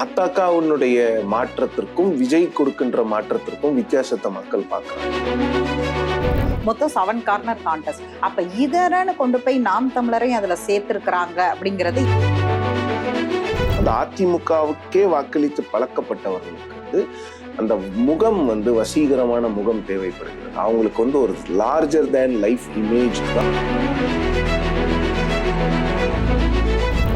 அத்தாக்காவுடைய மாற்றத்திற்கும் விஜய் கொடுக்கின்ற மாற்றத்திற்கும் வித்தியாசத்தை மக்கள் பார்க்கறாங்க. மொத்தம் 7 கார்னர் கான்டெஸ்ட். அப்ப இதரன்னு கொண்டு போய் நாம் தமிழரையும் அதுல சேர்த்திருக்கிறாங்க அப்படிங்கிறது. அந்த அதிமுகவுக்கே வாக்களித்து பழக்கப்பட்டவர்களுக்கு அந்த முகம் வசீகரமான முகம் தேவைப்படுகிறது. அவங்களுக்கு ஒரு லார்ஜர் தேன் லைஃப் இமேஜ் தான்.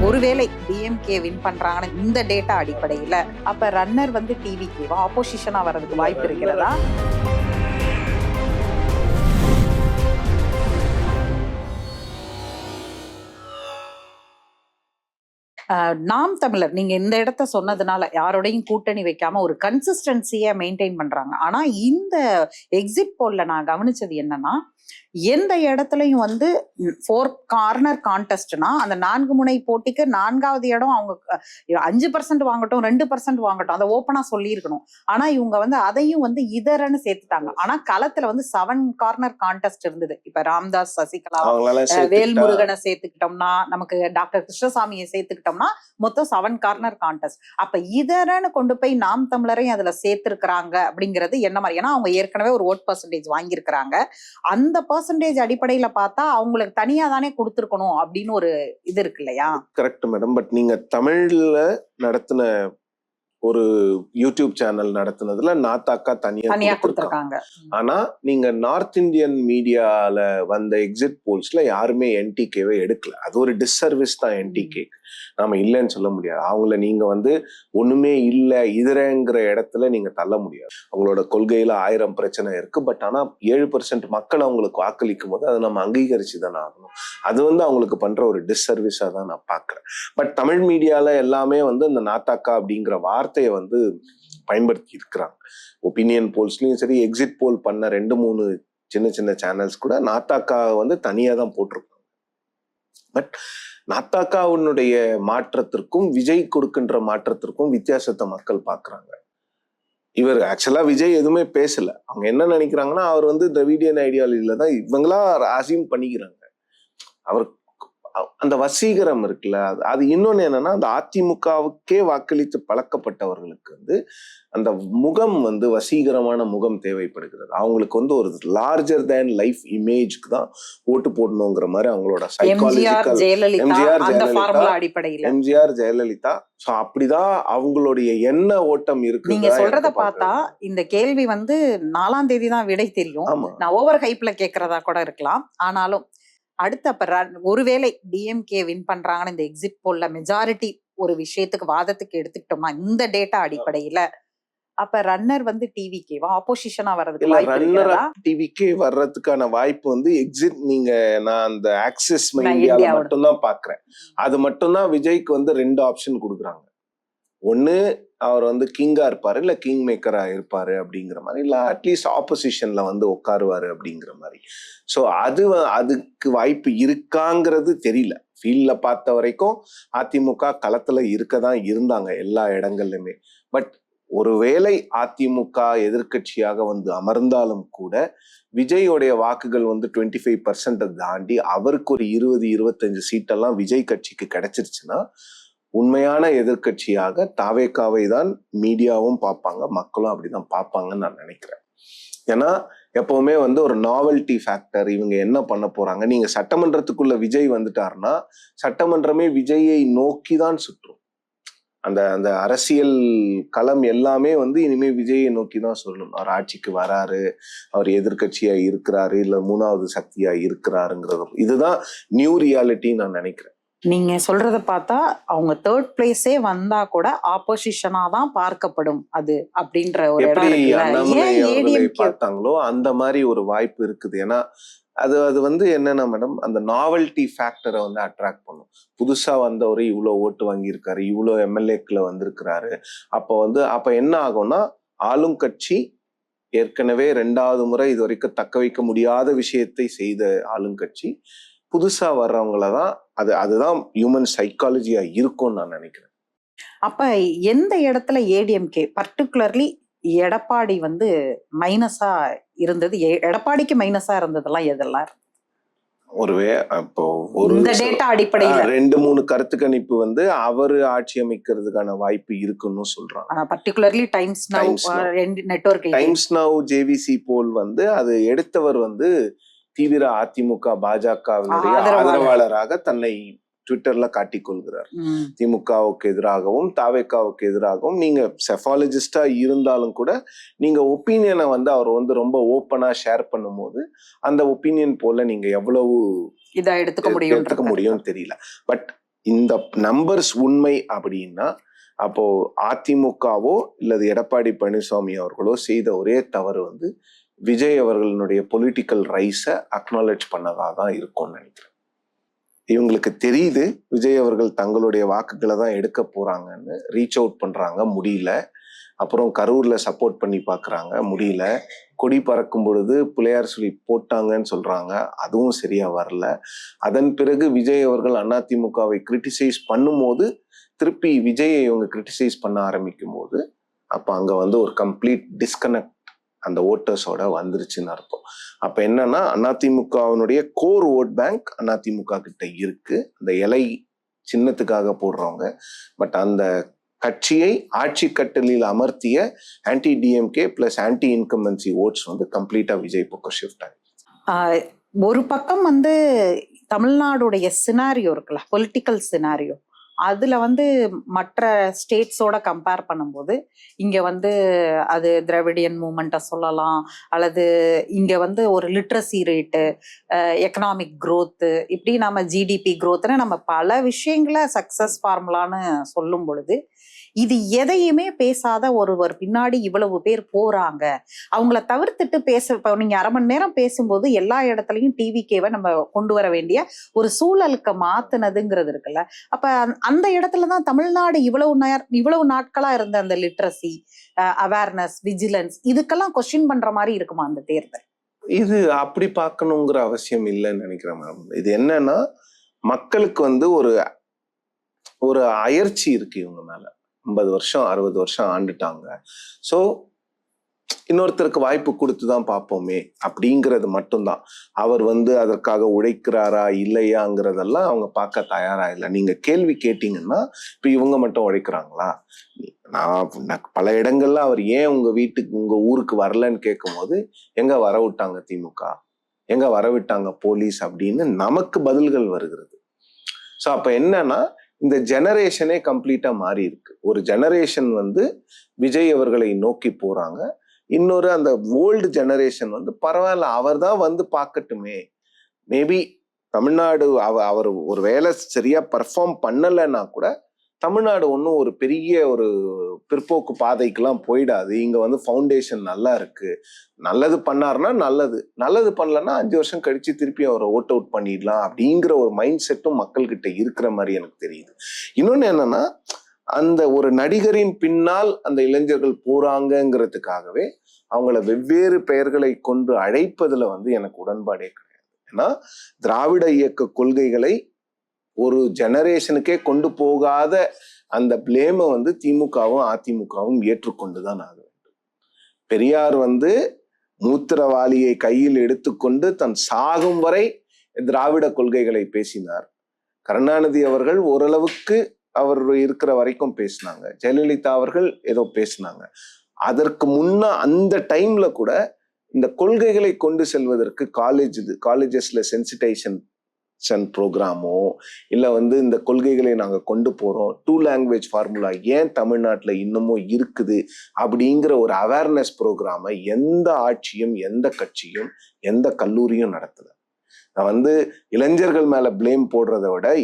ஒருவேளை டிஎம்கே வின் பண்றாங்கன்னு இந்த டேட்டா அடிப்படையில அப்ப ரன்னர் டிவிகேவா ஆப்போசிஷனா வர்றதுக்கு வாய்ப்பு இருக்கிறதா? நாம் தமிழர் நீங்க இந்த இடத்த சொன்னதுனால யாரோடையும் கூட்டணி வைக்காம ஒரு கன்சிஸ்டன்சியை மெயின்டைன் பண்றாங்க. ஆனா இந்த எக்ஸிட் போல்ல நான் கவனிச்சது என்னன்னா, எந்த இடத்துலயும் 4 கார்னர் கான்டெஸ்ட்னா அந்த 4 முனை போட்டிக்கு 4வது இடம் அவங்க 5% வாங்கட்டும் 2% வாங்கட்டும் அதை ஓப்பனா சொல்லியிருக்கணும். ஆனா இவங்க அதையும் இதரன்னு சேர்த்துட்டாங்க. ஆனா களத்துல 7 கார்னர் கான்டெஸ்ட் இருந்தது. இப்ப ராம்தாஸ் சசிகலா வேல்முருகனை சேர்த்துக்கிட்டோம்னா, நமக்கு டாக்டர் கிருஷ்ணசாமியை சேர்த்துக்கிட்டோம்னா மொத்தம் 7 கார்னர் கான்டெஸ்ட். அப்ப இதரன்னு கொண்டு போய் நாம் தமிழரையும் அதுல சேர்த்திருக்கிறாங்க அப்படிங்கிறது என்ன மாதிரி? ஏன்னா அவங்க ஏற்கனவே ஒரு ஓட் பர்சன்டேஜ் வாங்கியிருக்கிறாங்க. அந்த பர்சன்டேஜ் அடிப்படையில பார்த்தா அவங்களுக்கு தனியா தானே கொடுத்திருக்கணும் அப்படின்னு ஒரு இது இருக்கு இல்லையா? Correct madam. பட் நீங்க தமிழ்ல நடத்தின ஒரு யூடியூப் சேனல் நடத்தினதுல நாத்தாக்கா தனியா கொடுத்திருக்காங்க. ஆனா நீங்க நார்த் இந்தியன் மீடியால வந்த எக்ஸிட் போல்ஸ்ல யாருமே என்டிகேவை எடுக்கல. அது ஒரு டிஸ்சர்விஸ் தான் என்டிகே. நாம இல்லைன்னு சொல்ல முடியாது. அவங்கள நீங்க ஒண்ணுமே இல்லை இதரங்கிற இடத்துல நீங்க தள்ள முடியாது. அவங்களோட கொள்கையில 1000 பிரச்சனை இருக்கு. பட் ஆனா 7% மக்கள் அவங்களுக்கு வாக்களிக்கும் போது அதை நம்ம அங்கீகரிச்சு தானே ஆகணும். அது அவங்களுக்கு பண்ற ஒரு டிஸ்சர்விஸா தான் நான் பாக்குறேன். பட் தமிழ் மீடியால எல்லாமே இந்த நாத்தாக்கா அப்படிங்கிற வார்த்தையை பயன்படுத்தி இருக்கிறாங்க. ஒப்பீனியன் போல்ஸ்லயும் சரி, எக்ஸிட் போல் பண்ண 2-3 சின்ன சேனல்ஸ் கூட நாத்தாக்கா தனியா தான் போட்டிருப்பாங்க. பட் நாத்தாக்காவுடைய மாற்றத்திற்கும் விஜய் கொடுக்கின்ற மாற்றத்திற்கும் வித்தியாசத்தை மக்கள் பாக்குறாங்க. இவர் ஆக்சுவலா விஜய் எதுவுமே பேசல. அவங்க என்ன நினைக்கிறாங்கன்னா, அவர் திராவிடியன் ஐடியாலஜில தான் இவங்களா அசியூம் பண்ணிக்கிறாங்க. அவர் அந்த வசீகரம் இருக்குல்ல, அது இன்னொன்னு என்னன்னா, அந்த அதிமுகவுக்கே வாக்களித்து பழக்கப்பட்டவர்களுக்கு அந்த முகம் வசீகரமான முகம் தேவைப்படுகிறது. அவங்களுக்கு ஒரு லார்ஜர் தேன் லைஃப் இமேஜ்க்கு தான் ஓட்டு போடணுங்கிற மாதிரி அவங்களோட சைக்காலஜிக்கல் எம்ஜிஆர் ஜெயலலிதா. சோ அப்படிதான் அவங்களுடைய என்ன ஓட்டம் இருக்கு. நீங்க சொல்றத பார்த்தா இந்த கேள்வி 4ஆம் தேதி தான் விடை தெரியும். நான் ஓவர் ஹைப்ல கேட்கறதா கூட இருக்கலாம். ஆனாலும் அடுத்து அப்ப ஒருவேளை டிஎம்கே வின் பண்றாங்கன்னு இந்த எக்ஸிட் போல்ல மெஜாரிட்டி ஒரு விஷயத்துக்கு வாதத்துக்கு எடுத்துக்கிட்டோம்னா இந்த டேட்டா அடிப்படையில அப்ப ரன்னர் டிவிகேவா ஆப்போசிஷனா வர்றதுக்கு வாய்ப்பு இருக்கிறதா? டிவிகே வர்றதுக்கான வாய்ப்பு எக்ஸிட் நான் அந்த ஆக்சிஸ் மீடியால மட்டும் தான் பாக்குறேன். அது மட்டும் தான் விஜய்க்கு 2 ஆப்ஷன் கொடுக்குறாங்க. ஒண்ணு அவர் கிங்கா இருப்பாரு, இல்ல கிங் மேக்கரா இருப்பாரு அப்படிங்கிற மாதிரி, இல்ல அட்லீஸ்ட் ஆப்போசிஷன்ல உட்காருவாரு அப்படிங்கிற மாதிரி. சோ அதுக்கு வாய்ப்பு இருக்காங்கிறது தெரியல. ஃபீல்ட்ல பார்த்த வரைக்கும் அதிமுக களத்துல இருக்கதான் இருந்தாங்க எல்லா இடங்கள்லயுமே. பட் ஒருவேளை அதிமுக எதிர்கட்சியாக அமர்ந்தாலும் கூட விஜயோடைய வாக்குகள் 25% தாண்டி அவருக்கு ஒரு 20-25 சீட்டெல்லாம் விஜய் கட்சிக்கு கிடைச்சிருச்சுன்னா உண்மையான எதிர்கட்சியாக தாவேகாவை தான் மீடியாவும் பார்ப்பாங்க, மக்களும் அப்படிதான் பார்ப்பாங்கன்னு நான் நினைக்கிறேன். ஏன்னா எப்பவுமே ஒரு நாவல்டி ஃபேக்டர், இவங்க என்ன பண்ண போறாங்க. நீங்க சட்டமன்றத்துக்குள்ள விஜய் வந்துட்டாருன்னா சட்டமன்றமே விஜயை நோக்கி தான் சுற்றும். அந்த அரசியல் களம் எல்லாமே இனிமே விஜயை நோக்கி தான் சொல்லணும். அவர் ஆட்சிக்கு வராரு, அவர் எதிர்கட்சியா இருக்கிறாரு, இல்ல 3வது சக்தியா இருக்கிறாருங்கிறது இதுதான் நியூ ரியாலிட்டி நான் நினைக்கிறேன். நீங்க சொல்றத பார்த்தா அவங்க 3rd பிளேஸே வந்தா கூட ஆப்போசிஷனா தான் பார்க்கப்படும் அது அப்படின்ற ஒரு பார்த்தாங்களோ அந்த மாதிரி ஒரு வாய்ப்பு இருக்குது. ஏன்னா அது என்னன்னா மேடம், அந்த நாவல்டி ஃபேக்டரை அட்ராக்ட் பண்ணும். புதுசா வந்தவரு இவ்வளவு ஓட்டு வாங்கியிருக்காரு, இவ்வளவு எம்எல்ஏக்களை வந்திருக்கிறாரு. அப்ப என்ன ஆகும்னா, ஆளும் கட்சி ஏற்கனவே 2வது முறை இது வரைக்கும் தக்க வைக்க முடியாத விஷயத்தை செய்த ஆளுங்கட்சி புதுசா வர்றவங்களதான் அதுதான் ஹியூமன் சைக்காலஜியா இருக்கும்னு நான் நினைக்கிறேன். அப்ப எந்த இடத்துல ஏடிஎம்கே பர்டிகுலர்லி எடப்பாடி மைனஸா இருந்தது, எடப்பாடிக்கு மைனஸா இருந்ததெல்லாம் எதெல்லாம்? அப்போ ஒரு இந்த டேட்டா அடிப்படையில 2-3 கருத்து கணிப்பு வந்து அவரு ஆட்சி அமைக்கிறதுக்கான வாய்ப்பு இருக்குன்னு சொல்றாங்க. Particularly Times Now network Times Now JVC poll வந்து அது எடுத்தவர் வந்து தீவிர அதிமுக பாஜகவினுடைய ஆதரவாளராக தன்னை ட்விட்டர்ல காட்டிக் கொள்கிறார். திமுகவுக்கு எதிராகவும் தாவேக்காவுக்கு எதிராகவும் நீங்க செஃபாலஜிஸ்டா இருந்தாலும் கூட நீங்க ஒப்பீனியனை வந்து அவர் வந்து ரொம்ப ஓப்பனா ஷேர் பண்ணும் போது அந்த ஒப்பீனியன் போல நீங்க எவ்வளவு இதா எடுத்துக்க முடியும்னு தெரியல. பட் இந்த நம்பர்ஸ் உண்மை அப்படின்னா அப்போ அதிமுகவோ இல்லது எடப்பாடி பழனிசாமி அவர்களோ செய்த ஒரே தவறு வந்து விஜய் அவர்களுடைய பொலிட்டிக்கல் ரைஸை அக்னாலேஜ் பண்ணதாக தான் இருக்கும்னு நினைக்கிறேன். இவங்களுக்கு தெரியுது விஜய் அவர்கள் தங்களுடைய வாக்குகளை தான் எடுக்க போறாங்கன்னு ரீச் அவுட் பண்றாங்க, முடியல. அப்புறம் கரூர்ல சப்போர்ட் பண்ணி பாக்குறாங்க, முடியல. கொடி பறக்கும் பொழுது பிள்ளையார் சொல்லி போட்டாங்கன்னு சொல்றாங்க, அதுவும் சரியா வரல. அதன் பிறகு விஜய் அவர்கள் அதிமுகவை கிரிட்டிசைஸ் பண்ணும்போது திருப்பி விஜயை இவங்க கிரிட்டிசைஸ் பண்ண ஆரம்பிக்கும் போது அப்ப அங்க வந்து ஒரு கம்ப்ளீட் டிஸ்கனெக்ட் அந்த ஓட்டர்ஸோட வந்துருச்சுன்னு அர்த்தம். அப்ப என்னன்னா அதிமுகவினுடைய கோர் ஓட் பேங்க் அதிமுக கிட்ட இருக்கு, அந்த இலை சின்னத்துக்காக போடுறவங்க. பட் அந்த கட்சியை ஆட்சி கட்டளில் அமர்த்திய anti DMK plus anti incumbency votes வந்து கம்ப்ளீட்டா விஜய் பக்கம் ஷிஃப்ட் ஆகுது. ஒரு பக்கம் வந்து தமிழ்நாடுடைய சினாரியோ இருக்குல்ல, பொலிட்டிக்கல் சினாரியோ, அதுல வந்து மற்ற ஸ்டேட்ஸோட கம்பேர் பண்ணும்போது இங்க வந்து அது திராவிடியன் மூமெண்ட்டை சொல்லலாம், அல்லது இங்க வந்து ஒரு லிட்ரஸி ரேட்டு, எக்கனாமிக் growth, இப்படி நம்ம ஜிடிபி growthன்னு நம்ம பல விஷயங்களை சக்சஸ் ஃபார்முலான்னு சொல்லும் பொழுது இது எதையுமே பேசாத ஒருவர் பின்னாடி இவ்வளவு பேர் போறாங்க, அவங்கள தவிர்த்துட்டு இப்ப நீங்க அரை மணி நேரம் பேசும்போது எல்லா இடத்துலயும் டிவிகேவை நம்ம கொண்டு வர வேண்டிய ஒரு சூழலுக்கு மாத்துனதுங்கிறது இருக்குல்ல. அப்ப அந்த இடத்துலதான் தமிழ்நாடு இவ்வளவு நாட்களா இருந்த அந்த லிட்ரஸி, அவேர்னஸ், விஜிலன்ஸ் இதுக்கெல்லாம் கொஸ்டின் பண்ற மாதிரி இருக்குமா அந்த தேர்தல்? இது அப்படி பார்க்கணுங்கிற அவசியம் இல்லைன்னு நினைக்கிறேன் மேம். இது என்னன்னா மக்களுக்கு வந்து ஒரு அயற்சி இருக்கு இவங்க மேல. 50 வருஷம் 60 வருஷம் ஆண்டுட்டாங்க. ஸோ இன்னொருத்தருக்கு வாய்ப்பு கொடுத்துதான் பார்ப்போமே அப்படிங்கிறது மட்டும்தான். அவர் வந்து அதற்காக உழைக்கிறாரா இல்லையாங்கிறதெல்லாம் அவங்க பார்க்க தயாரா இல்லை. நீங்க கேள்வி கேட்டீங்கன்னா இப்ப இவங்க மட்டும் உழைக்கிறாங்களா? நான் பல இடங்கள்ல அவர் ஏன் உங்க ஊருக்கு வரலன்னு கேட்கும் போது எங்க வர விட்டாங்க திமுக, எங்க வர விட்டாங்க போலீஸ் அப்படின்னு நமக்கு பதில்கள் வருகிறது. ஸோ அப்ப என்னன்னா இந்த ஜெனரேஷனே கம்ப்ளீட்டா மாறி இருக்கு. ஒரு ஜெனரேஷன் வந்து விஜய் அவர்களை நோக்கி போறாங்க, இன்னொரு அந்த ஓல்டு ஜெனரேஷன் வந்து பரவாயில்ல அவர் தான் வந்து பார்க்கட்டுமே, மேபி தமிழ்நாடு அவர் ஒரு வேலை சரியா பர்ஃபார்ம் பண்ணலைன்னா கூட தமிழ்நாடு ஒன்றும் ஒரு பெரிய ஒரு பிற்போக்கு பாதைக்கெல்லாம் போயிடாது. இங்க வந்து ஃபவுண்டேஷன் நல்லா இருக்கு, நல்லது பண்ணாருன்னா நல்லது பண்ணலன்னா 5 வருஷம் கழிச்சு திருப்பி அவரை ஓட் அவுட் பண்ணிடலாம் அப்படிங்கிற ஒரு மைண்ட் செட்டும் மக்கள்கிட்ட இருக்கிற மாதிரி எனக்கு தெரியுது. இன்னொன்னு என்னன்னா அந்த ஒரு நடிகரின் பின்னால் அந்த இளைஞர்கள் போறாங்கிறதுக்காகவே அவங்கள வெவ்வேறு பெயர்களை கொண்டு அழைப்பதுல வந்து எனக்கு உடன்பாடே கிடையாது. ஏன்னா திராவிட இயக்க கொள்கைகளை ஒரு ஜெனரேஷனுக்கே கொண்டு போகாத அந்த பிளேமை வந்து திமுகவும் அதிமுகவும் ஏற்றுக்கொண்டுதான் ஆக வேண்டும். பெரியார் வந்து மூத்திரவாளியை கையில் எடுத்துக்கொண்டு தன் சாகும் வரை திராவிட கொள்கைகளை பேசினார். கருணாநிதி அவர்கள் ஓரளவுக்கு அவர் இருக்கிற வரைக்கும் பேசினாங்க. ஜெயலலிதா அவர்கள் ஏதோ பேசினாங்க. அதற்கு முன்ன அந்த டைம்ல கூட இந்த கொள்கைகளை கொண்டு செல்வதற்கு காலேஜஸ்ல சென்சிடைசேஷன் ப்ரோக்ராமோ இல்ல வந்து இந்த கொள்கைகளை நாங்க கொண்டு போறோம், 2 லாங்குவேஜ் ஃபார்முலா ஏன் தமிழ்நாட்டுல இன்னமும் இருக்குது அப்படிங்கிற ஒரு அவேர்னஸ் ப்ரோக்ராமை எந்த ஆட்சியும் எந்த கட்சியும் எந்த கல்லூரியும் நடத்தல. நான் வந்து இளைஞர்கள் மேல பிளேம் போடுறதை விட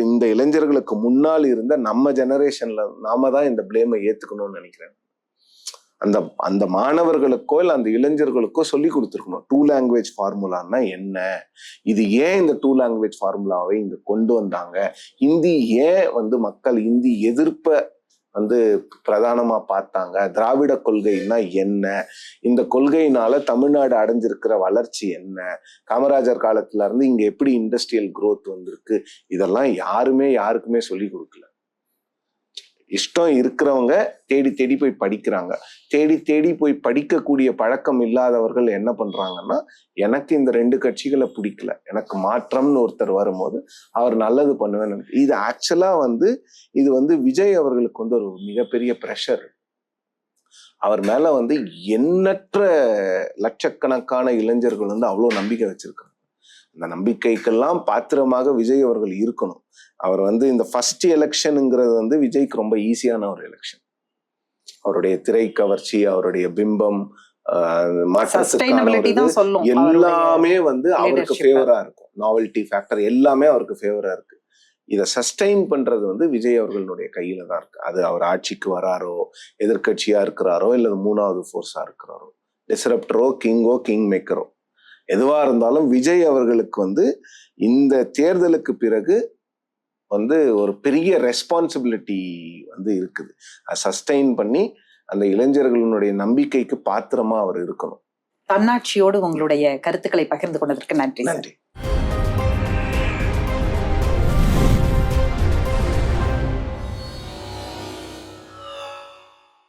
இந்த இளைஞர்களுக்கு முன்னால் இருந்த நம்ம ஜெனரேஷன்ல நாம தான் இந்த பிளேமை ஏத்துக்கணும்னு நினைக்கிறேன். அந்த மாணவர்களுக்கோ இல்ல அந்த இளைஞர்களுக்கோ சொல்லி கொடுத்துருக்கணும் 2 லாங்குவேஜ் ஃபார்முலான்னா என்ன, இது ஏன் இந்த 2 லாங்குவேஜ் ஃபார்முலாவை இங்க கொண்டு வந்தாங்க, ஹிந்தி ஏன் வந்து மக்கள் ஹிந்தி எதிர்ப்ப வந்து பிரதானமா பார்த்தாங்க, திராவிட கொள்கைன்னா என்ன, இந்த கொள்கையினால தமிழ்நாடு அடைஞ்சிருக்கிற வளர்ச்சி என்ன, காமராஜர் காலத்துல இருந்து இங்க எப்படி இண்டஸ்ட்ரியல் growth வந்திருக்கு, இதெல்லாம் யாருக்குமே சொல்லி கொடுக்கல. இஷ்டம் இருக்கிறவங்க தேடி தேடி போய் படிக்கிறாங்க. தேடி தேடி போய் படிக்கக்கூடிய பழக்கம் இல்லாதவர்கள் என்ன பண்றாங்கன்னா, எனக்கு இந்த 2 கட்சிகளை பிடிக்கல, எனக்கு மாற்றம்னு ஒருத்தர் வரும்போது அவர் நல்லது பண்ணுவேன்னு. இது ஆக்சுவலா இது விஜய் அவர்களுக்கு ஒரு மிகப்பெரிய பிரஷர். அவர் மேல எண்ணற்ற லட்சக்கணக்கான இளைஞர்கள் அவ்வளவு நம்பிக்கை வச்சிருக்காங்க. அந்த நம்பிக்கைக்கெல்லாம் பாத்திரமாக விஜய் அவர்கள் இருக்கணும். அவர் இந்த ஃபர்ஸ்ட் எலெக்ஷனுங்கிறது விஜய்க்கு ரொம்ப ஈஸியான ஒரு எலெக்ஷன். அவருடைய திரை கவர்ச்சி, அவருடைய பிம்பம், எல்லாமே அவருக்கு ஃபேவரா இருக்கும். நாவல்டி ஃபேக்டர் எல்லாமே அவருக்கு ஃபேவரா இருக்கு. இதை சஸ்டைன் பண்றது விஜய் அவர்களுடைய கையில தான் இருக்கு. அது அவர் ஆட்சிக்கு வராரோ, எதிர்கட்சியா இருக்கிறாரோ, இல்ல 3வது ஃபோர்ஸா இருக்கிறாரோ, டிஸ்ரப்டரோ, கிங் மேக்கரோ, எதுவா இருந்தாலும் விஜய் அவர்களுக்கு இந்த தேர்தலுக்கு பிறகு ஒரு பெரிய ரெஸ்பான்சிபிலிட்டி இருக்குது. சஸ்டைன் பண்ணி அந்த இளைஞர்களுடைய நம்பிக்கைக்கு பாத்திரமா அவர் இருக்கணும். தன்னாட்சியோடு உங்களுடைய கருத்துக்களை பகிர்ந்து கொண்டதற்கு நன்றி. நன்றி.